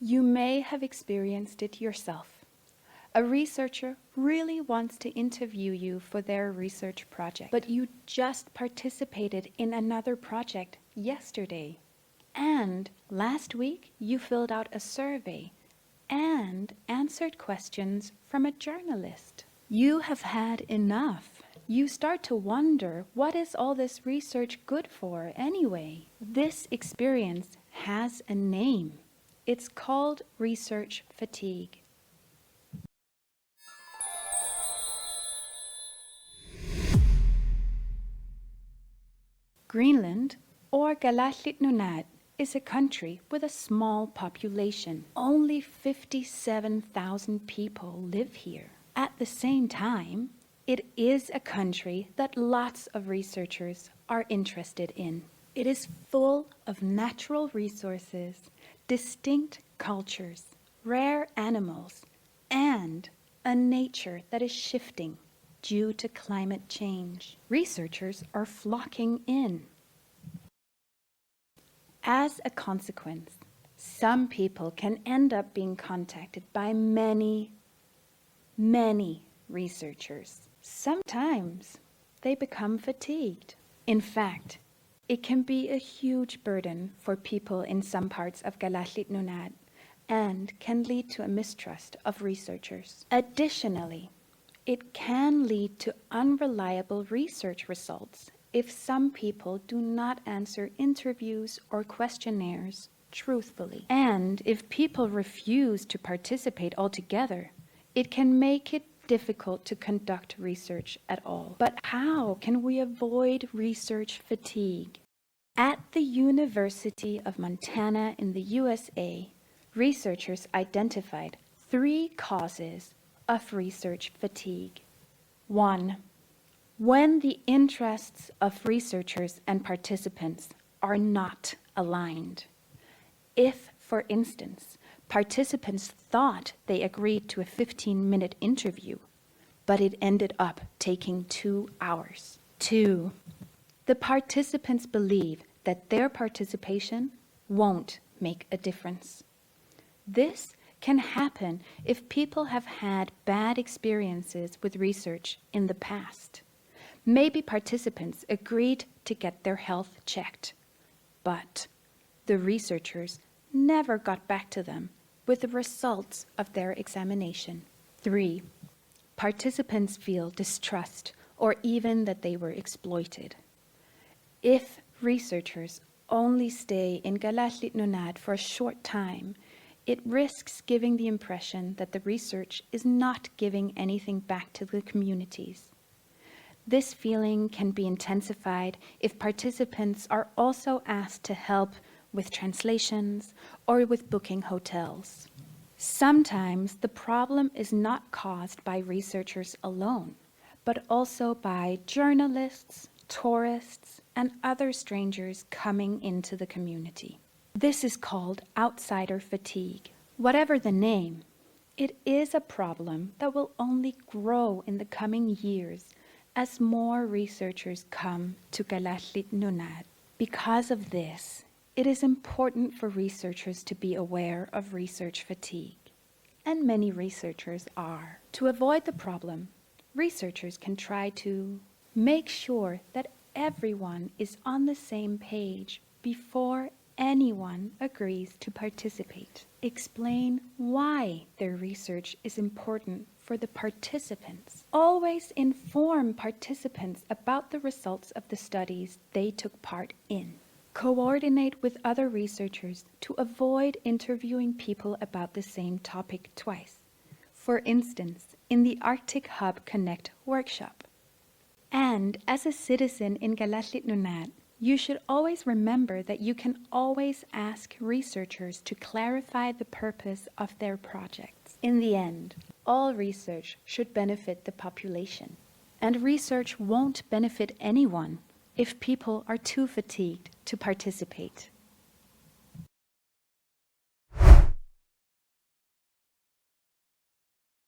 You may have experienced it yourself. A researcher really wants to interview you for their research project, but you just participated in another project yesterday. And last week you filled out a survey and answered questions from a journalist. You have had enough. You start to wonder, what is all this research good for anyway? This experience has a name. It's called research fatigue. Greenland, or Galaslit Nunat, is a country with a small population. Only 57,000 people live here. At the same time, it is a country that lots of researchers are interested in. It is full of natural resources, distinct cultures, rare animals, and a nature that is shifting due to climate change. Researchers are flocking in. As a consequence, some people can end up being contacted by many researchers. Sometimes they become fatigued. In fact, it can be a huge burden for people in some parts of Galaslit Nunat and can lead to a mistrust of researchers. Additionally, it can lead to unreliable research results if some people do not answer interviews or questionnaires truthfully. And if people refuse to participate altogether, it can make it difficult to conduct research at all. But how can we avoid research fatigue? At the University of Montana in the USA, researchers identified 3 causes of research fatigue. 1. When the interests of researchers and participants are not aligned. If, for instance, participants thought they agreed to a 15-minute interview, but it ended up taking 2 hours. 2. The participants believe that their participation won't make a difference. This can happen if people have had bad experiences with research in the past. Maybe participants agreed to get their health checked, but the researchers never got back to them with the results of their examination. 3. Participants feel distrust or even that they were exploited. If researchers only stay in Galaslit Nunat for a short time, it risks giving the impression that the research is not giving anything back to the communities. This feeling can be intensified if participants are also asked to help with translations or with booking hotels. Sometimes the problem is not caused by researchers alone, but also by journalists, tourists, and other strangers coming into the community. This is called outsider fatigue. Whatever the name, it is a problem that will only grow in the coming years as more researchers come to Galaslit Nunat. Because of this, it is important for researchers to be aware of research fatigue, and many researchers are. To avoid the problem, researchers can try to make sure that everyone is on the same page before anyone agrees to participate. Explain why their research is important for the participants. Always inform participants about the results of the studies they took part in. Coordinate with other researchers to avoid interviewing people about the same topic twice. For instance, in the Arctic Hub Connect workshop. And as a citizen in Galaslit Nunat, you should always remember that you can always ask researchers to clarify the purpose of their projects. In the end, all research should benefit the population. And research won't benefit anyone if people are too fatigued to participate.